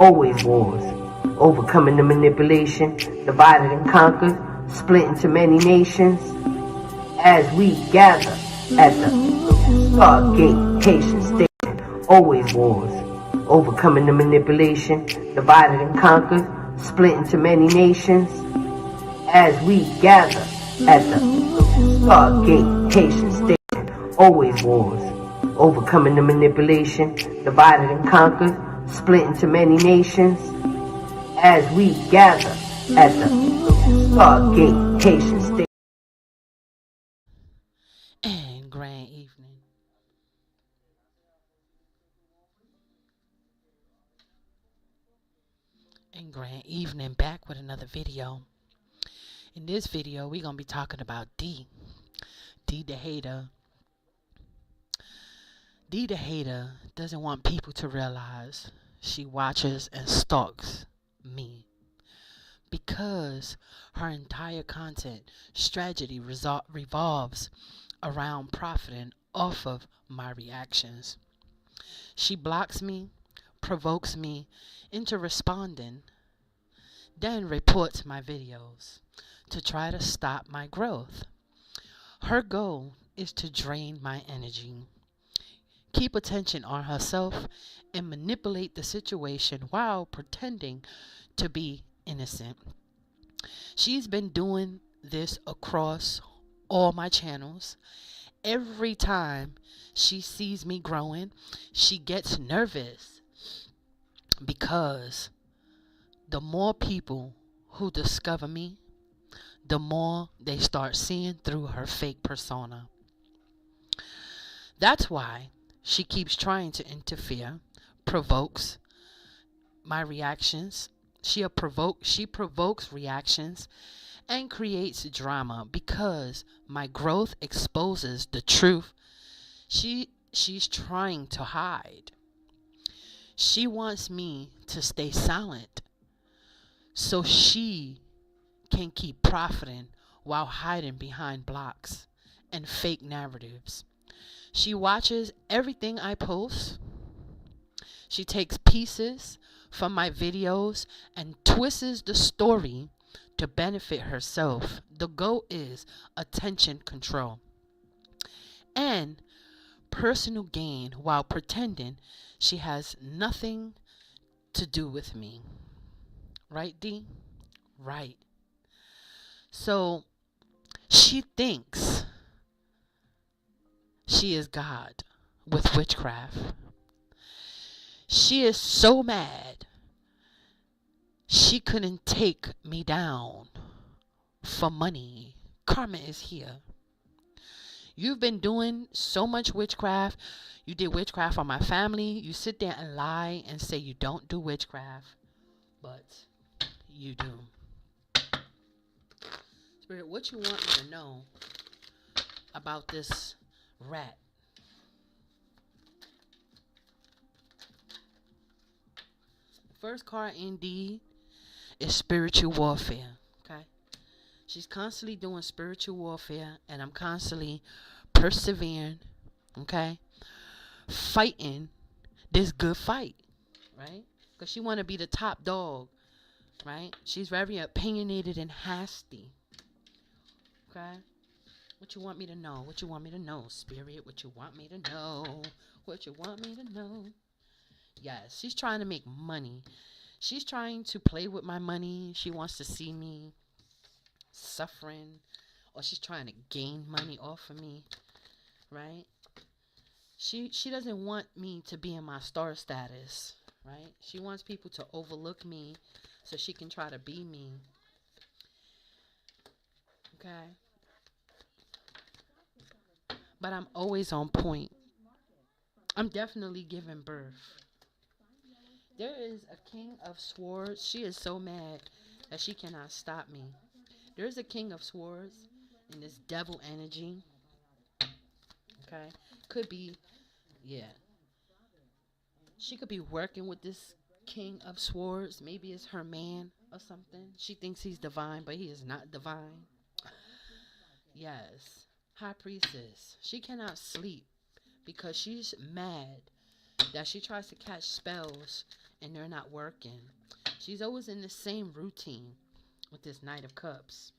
always wars. Overcoming the manipulation, divided and conquered, split into many nations. As we gather at the Stargate Haitian Station, always wars. Overcoming the manipulation, divided and conquered, split into many nations. As we gather at the Stargate Haitian Station, always wars. Overcoming the manipulation, divided and conquered, split into many nations. As we gather at the Stargate Haitian Station. And grand evening. And grand evening, back with another video. In this video, we're going to be talking about D. D the hater. D the hater doesn't want people to realize she watches and stalks me. Because her entire content strategy revolves around profiting off of my reactions. She blocks me, provokes me into responding, then reports my videos to try to stop my growth. Her goal is to drain my energy, keep attention on herself, and manipulate the situation while pretending to be innocent. She's been doing this across all my channels. Every time she sees me growing, she gets nervous because the more people who discover me, the more they start seeing through her fake persona. That's why she keeps trying to interfere, provokes my reactions. She provokes reactions and creates drama because my growth exposes the truth she's trying to hide. She wants me to stay silent so she can keep profiting while hiding behind blocks and fake narratives. She watches everything I post. She takes pieces from my videos and twists the story to benefit herself. The goal is attention control and personal gain while pretending she has nothing to do with me. Right, D? Right. So she thinks she is God with witchcraft. She is so mad she couldn't take me down for money. Karma is here. You've been doing so much witchcraft. You did witchcraft on my family. You sit there and lie and say you don't do witchcraft, but you do. Spirit, what you want me to know about this rat? First card indeed is spiritual warfare. Okay, she's constantly doing spiritual warfare, and I'm constantly persevering. Okay, fighting this good fight, right? Because she want to be the top dog, right? She's very opinionated and hasty. Okay, what you want me to know? What you want me to know, Spirit? What you want me to know? What you want me to know? Yes, she's trying to make money. She's trying to play with my money. She wants to see me suffering, or she's trying to gain money off of me, right? She doesn't want me to be in my star status, right? She wants people to overlook me so she can try to be me. Okay? But I'm always on point. I'm definitely giving birth. There is a king of swords. She is so mad that she cannot stop me. There's a king of swords in this devil energy. Okay? Could be, yeah. She could be working with this king of swords. Maybe it's her man or something. She thinks he's divine, but he is not divine. Yes. High priestess. She cannot sleep because she's mad that she tries to catch spells and they're not working. She's always in the same routine with this Knight of Cups.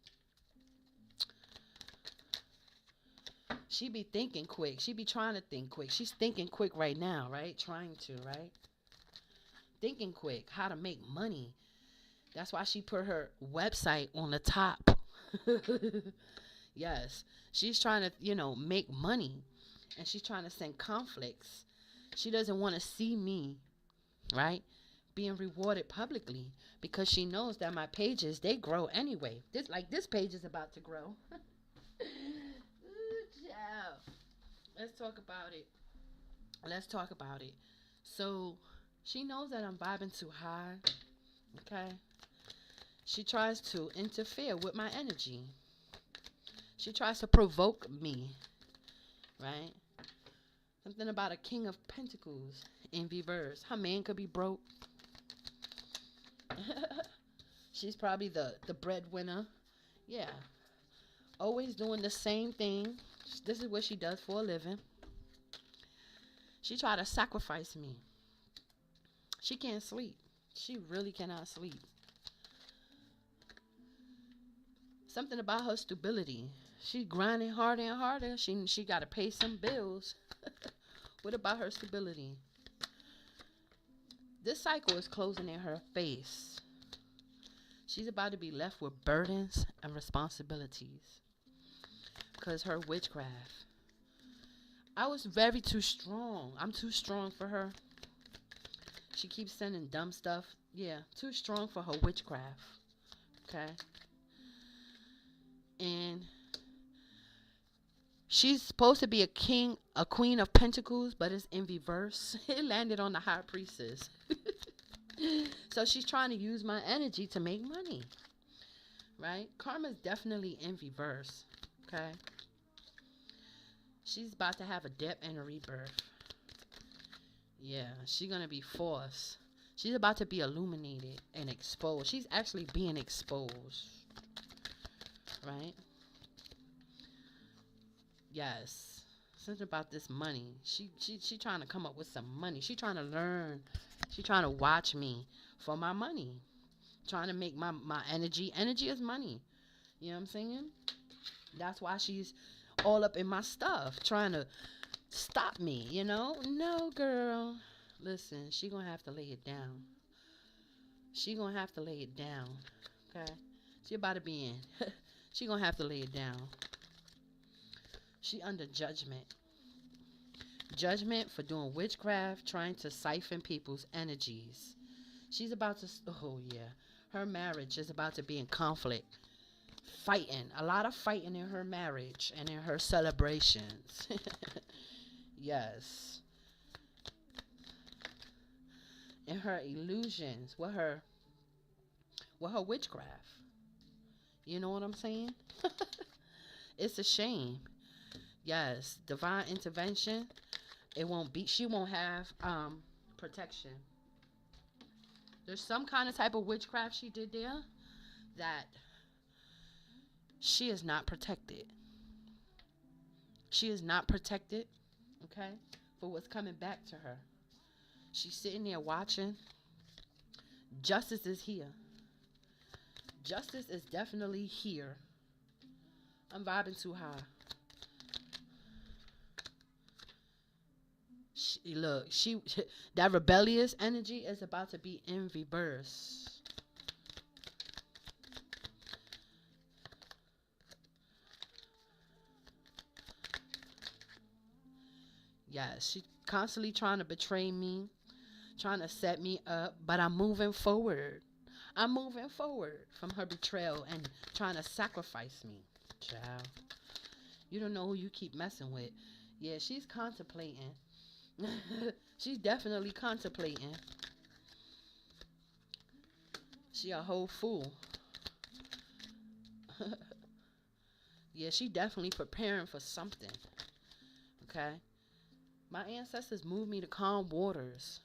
She be thinking quick. She be trying to think quick. She's thinking quick right now, right? Trying to, right? Thinking quick. How to make money. That's why she put her website on the top. Yes. She's trying to, make money. And she's trying to send conflicts. She doesn't want to see me, right, being rewarded publicly, because she knows that my pages, they grow anyway. This page is about to grow. Ooh, child. Let's talk about it. So she knows that I'm vibing too high. Okay. She tries to interfere with my energy. She tries to provoke me. Right? Something about a King of Pentacles in reverse. Her man could be broke. She's probably the breadwinner. Yeah. Always doing the same thing. This is what she does for a living. She tried to sacrifice me. She can't sleep. She really cannot sleep. Something about her stability. She's grinding harder and harder. She got to pay some bills. What about her stability? This cycle is closing in her face. She's about to be left with burdens and responsibilities because her witchcraft. I was very too strong. I'm too strong for her. She keeps sending dumb stuff. Yeah, too strong for her witchcraft. Okay. And she's supposed to be a queen of pentacles, but it's in reverse. It landed on the high priestess. So she's trying to use my energy to make money. Right? Karma's definitely in reverse. Okay? She's about to have a death and a rebirth. Yeah, she's going to be forced. She's about to be illuminated and exposed. She's actually being exposed. Right? Yes. Something about this money. She trying to come up with some money. She trying to learn. She trying to watch me for my money. Trying to make my energy. Energy is money. You know what I'm saying? That's why she's all up in my stuff. Trying to stop me, No, girl. Listen, she gonna have to lay it down. She gonna have to lay it down. Okay? She about to be in. She gonna have to lay it down. She under judgment. Judgment for doing witchcraft, trying to siphon people's energies. She's about to, oh yeah. Her marriage is about to be in conflict. Fighting. A lot of fighting in her marriage and in her celebrations. Yes. In her illusions. With her witchcraft. You know what I'm saying? It's a shame. Yes. Divine intervention. She won't have protection. There's some kind of type of witchcraft she did there that she is not protected. She is not protected, okay, for what's coming back to her. She's sitting there watching. Justice is here. Justice is definitely here. I'm vibing too high. Look, that rebellious energy is about to be in reverse. Yes, she's constantly trying to betray me, trying to set me up, but I'm moving forward. I'm moving forward from her betrayal and trying to sacrifice me. Child, you don't know who you keep messing with. Yeah, she's contemplating. She's definitely contemplating. She a whole fool. Yeah, she definitely preparing for something. Okay? My ancestors moved me to calm waters.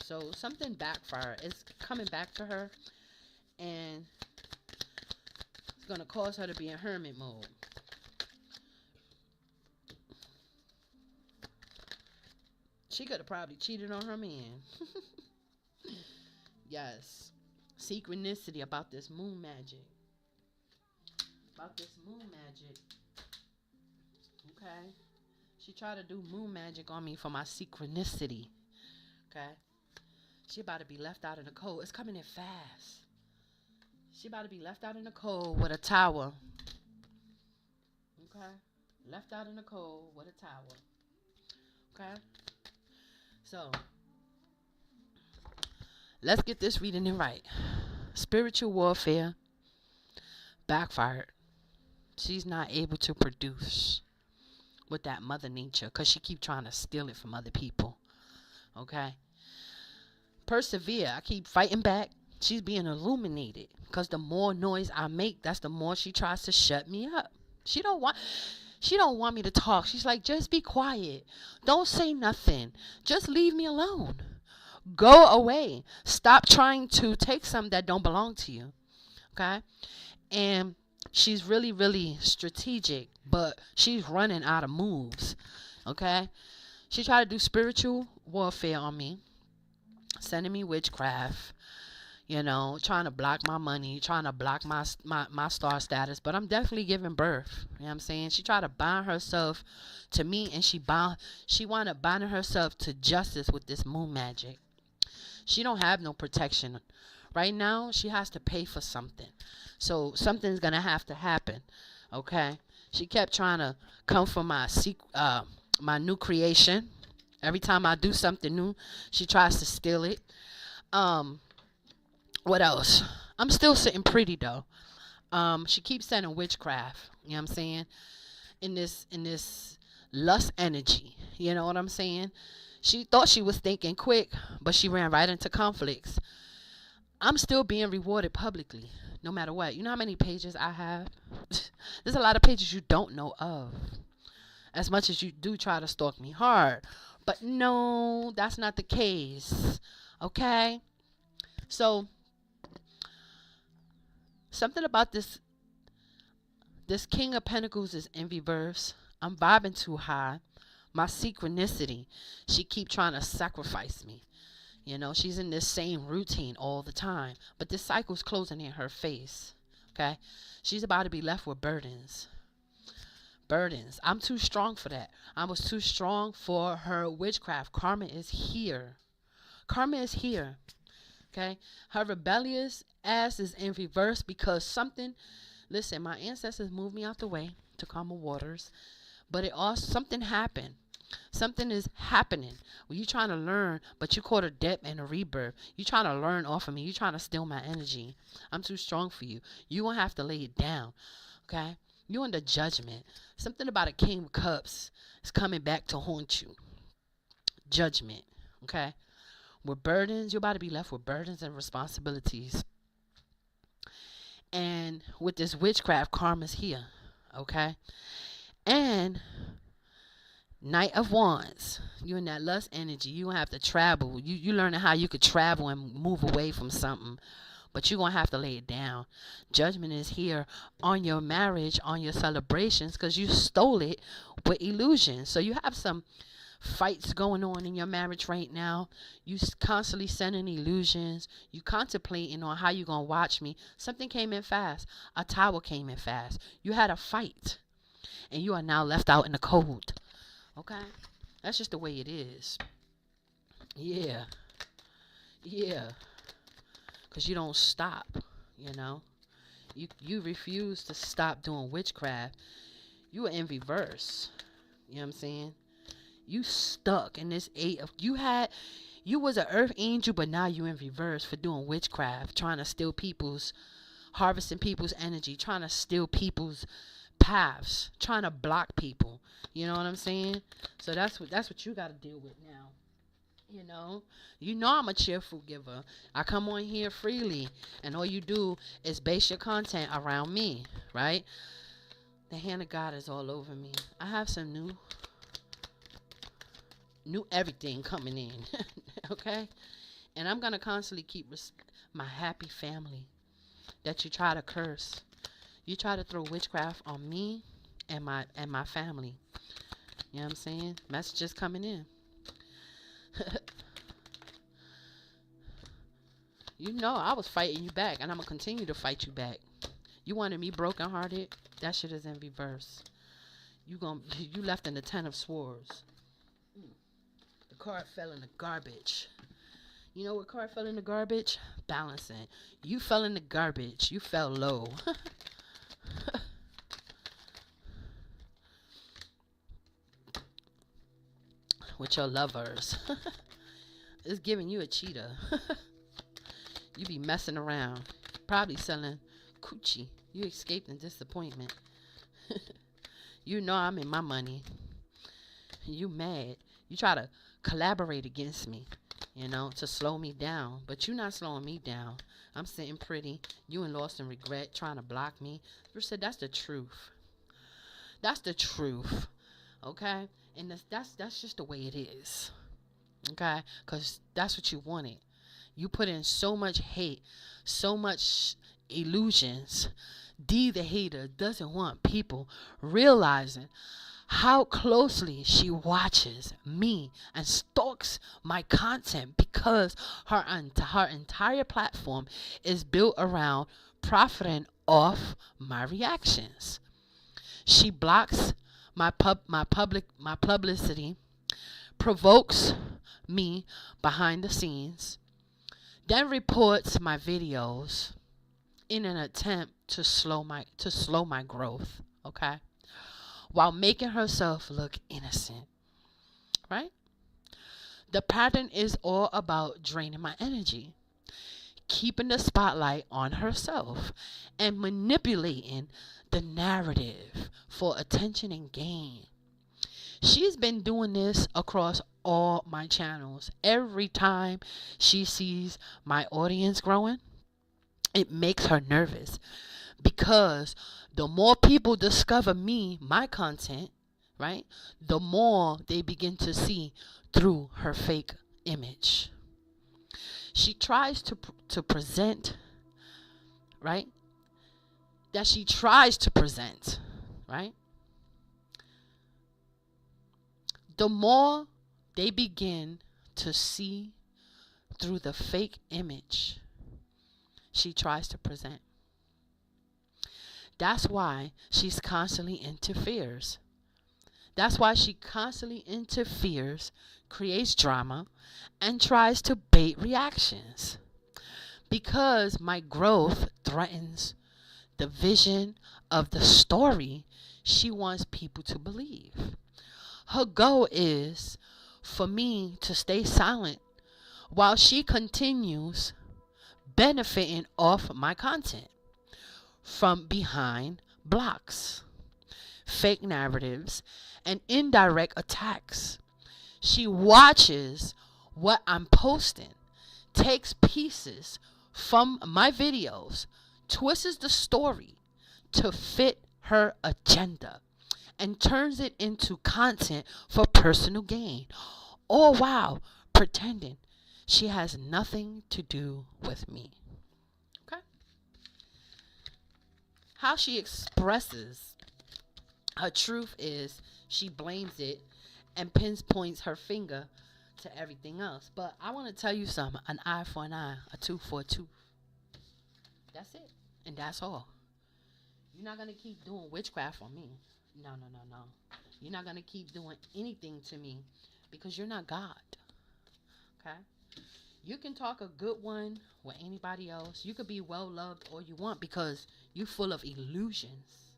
So something backfired. It's coming back to her. And it's going to cause her to be in hermit mode. She could have probably cheated on her man. Yes. Synchronicity about this moon magic. About this moon magic. Okay. She tried to do moon magic on me for my synchronicity. Okay. She about to be left out in the cold. It's coming in fast. She about to be left out in the cold with a tower. Okay. Left out in the cold with a tower. Okay. So let's get this reading in right. Spiritual warfare backfired. She's not able to produce with that mother nature because she keep trying to steal it from other people. Okay. Persevere. I keep fighting back. She's being illuminated because the more noise I make, that's the more she tries to shut me up. She don't want me to talk. She's like, just be quiet. Don't say nothing. Just leave me alone. Go away. Stop trying to take something that don't belong to you. Okay? And she's really, really strategic, but she's running out of moves. Okay? She tried to do spiritual warfare on me, sending me witchcraft, trying to block my money, trying to block my star status, but I'm definitely giving birth. You know what I'm saying? She tried to bind herself to me, and she wound up binding herself to justice with this moon magic. She don't have no protection. Right now, she has to pay for something. So something's going to have to happen. Okay? She kept trying to come for my new creation. Every time I do something new, she tries to steal it. What else? I'm still sitting pretty though. She keeps sending witchcraft. You know what I'm saying? In this lust energy. You know what I'm saying? She thought she was thinking quick, but she ran right into conflicts. I'm still being rewarded publicly, no matter what. You know how many pages I have? There's a lot of pages you don't know of. As much as you do try to stalk me hard. But no, that's not the case. Okay? So, something about this King of Pentacles is in reverse. I'm vibing too high. My synchronicity, she keep trying to sacrifice me. She's in this same routine all the time. But this cycle's closing in her face. Okay? She's about to be left with burdens. I'm too strong for that. I was too strong for her witchcraft. Karma is here. Okay? Her rebellious ass is in reverse because listen, my ancestors moved me out the way to calmer waters, but something happened. Something is happening. Well, you trying to learn, but you caught a death and a rebirth. You trying to learn off of me. You trying to steal my energy. I'm too strong for you. You gonna have to lay it down. Okay? You under judgment. Something about a King of Cups is coming back to haunt you. Judgment. Okay? With burdens, you're about to be left with burdens and responsibilities. And with this witchcraft, karma's here. Okay? And Knight of Wands. You in that lust energy. You gonna have to travel. You learning how you could travel and move away from something. But you're going to have to lay it down. Judgment is here on your marriage, on your celebrations, because you stole it with illusion. So you have some fights going on in your marriage right now. You constantly sending illusions. You contemplating on how you're going to watch me. Something came in fast. A tower came in fast. You had a fight. And you are now left out in the cold. Okay? That's just the way it is. Yeah. Because you don't stop, You refuse to stop doing witchcraft. You are in reverse. You know what I'm saying? You stuck in this you was an earth angel, but now you in reverse for doing witchcraft, trying to steal harvesting people's energy, trying to steal people's paths, trying to block people. You know what I'm saying? So that's what you got to deal with now. I'm a cheerful giver. I come on here freely, and all you do is base your content around me, right? The hand of God is all over me. I have some new everything coming in, okay? And I'm gonna constantly keep my happy family that you try to curse. You try to throw witchcraft on me and my family. You know what I'm saying? Messages coming in. You know I was fighting you back, and I'm going to continue to fight you back. You wanted me brokenhearted? That shit is in reverse. You left in the 10 of swords. The card fell in the garbage. You know what card fell in the garbage? Balancing. You fell in the garbage. You fell low. With your lovers. It's giving you a cheetah. You be messing around. Probably selling coochie. You escaped in disappointment. You know I'm in my money. You mad. You try to collaborate against me, you know, to slow me down. But you not slowing me down. I'm sitting pretty. You in lost in regret, trying to block me. You said that's the truth. That's the truth. Okay? And that's just the way it is. Okay? Because that's what you wanted. You put in so much hate, so much illusions. D, the hater, doesn't want people realizing how closely she watches me and stalks my content, because her entire platform is built around profiting off my reactions. She blocks my publicity, provokes me behind the scenes, then reports my videos in an attempt to slow my growth, okay? While making herself look innocent, right? The pattern is all about draining my energy, keeping the spotlight on herself, and manipulating the narrative for attention and gain. She's been doing this across all my channels. Every time she sees my audience growing, it makes her nervous, because the more people discover me, my content, right, the more they begin to see through her fake image. She tries to present, right, right, the more they begin to see through the fake image she tries to present. That's why she's constantly interferes. That's why she constantly interferes, creates drama, and tries to bait reactions. Because my growth threatens the vision of the story she wants people to believe. Her goal is for me to stay silent while she continues benefiting off my content from behind blocks, fake narratives, and indirect attacks. She watches what I'm posting, takes pieces from my videos, twists the story to fit her agenda, and turns it into content for personal gain, all while pretending she has nothing to do with me. Okay? How she expresses her truth is she blames it and pinpoints her finger to everything else. But I want to tell you something. An eye for an eye, a tooth for a tooth. That's it. And that's all. You're not going to keep doing witchcraft on me. No. You're not going to keep doing anything to me, because you're not God. Okay? You can talk a good one with anybody else. You could be well loved all you want, because you're full of illusions.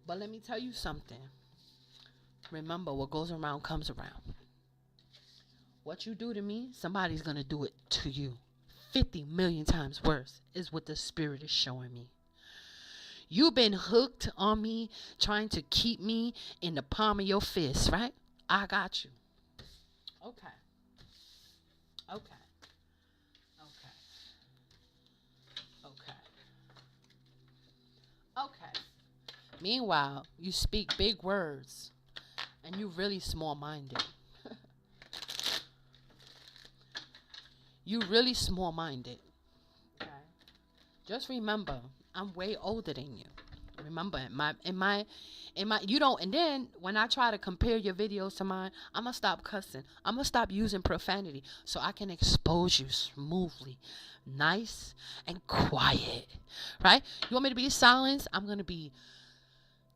But let me tell you something. Remember, what goes around comes around. What you do to me, somebody's going to do it to you 50 million times worse, is what the spirit is showing me. You've been hooked on me, trying to keep me in the palm of your fist, right? I got you. Okay. Meanwhile, you speak big words, and you really small-minded. You really small-minded. Okay? Just remember, I'm way older than you. Remember, you don't. And then when I try to compare your videos to mine, I'm gonna stop cussing. I'm gonna stop using profanity so I can expose you smoothly, nice and quiet. Right? You want me to be silent? I'm gonna be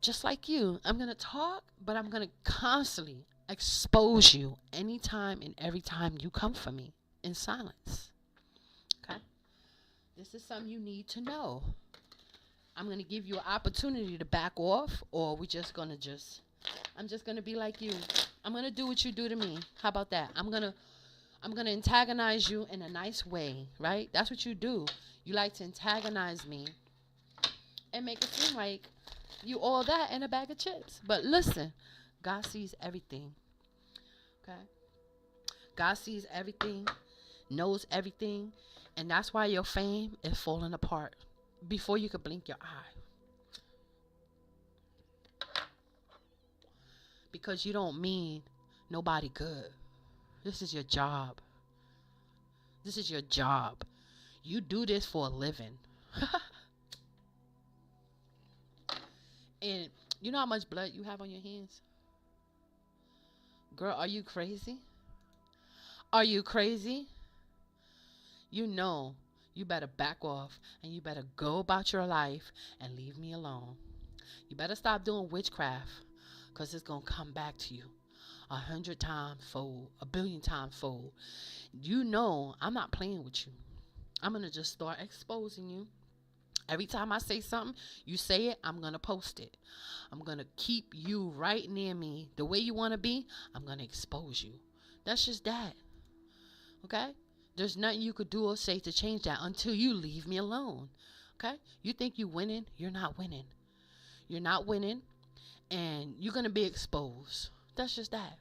just like you. I'm gonna talk, but I'm gonna constantly expose you anytime and every time you come for me in silence. Okay? This is something you need to know. I'm going to give you an opportunity to back off, or I'm just going to be like you. I'm going to do what you do to me. How about that? I'm going to antagonize you in a nice way, right? That's what you do. You like to antagonize me and make it seem like you all that in a bag of chips. But listen, God sees everything. Okay? God sees everything, knows everything, and that's why your fame is falling apart before you could blink your eye. Because you don't mean nobody good. This is your job. This is your job. You do this for a living. And you know how much blood you have on your hands? Girl, are you crazy? Are you crazy? You know you better back off and you better go about your life and leave me alone. You better stop doing witchcraft, because it's going to come back to you 100 times fold, 1,000,000,000 times fold. You know I'm not playing with you. I'm going to just start exposing you. Every time I say something, you say it, I'm going to post it. I'm going to keep you right near me. The way you want to be, I'm going to expose you. That's just that. Okay? There's nothing you could do or say to change that until you leave me alone. Okay? You think you're winning? You're not winning. You're not winning, and you're going to be exposed. That's just that.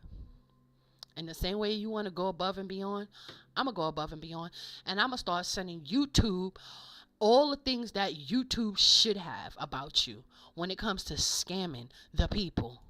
And the same way you want to go above and beyond, I'm going to go above and beyond, and I'm going to start sending YouTube all the things that YouTube should have about you when it comes to scamming the people.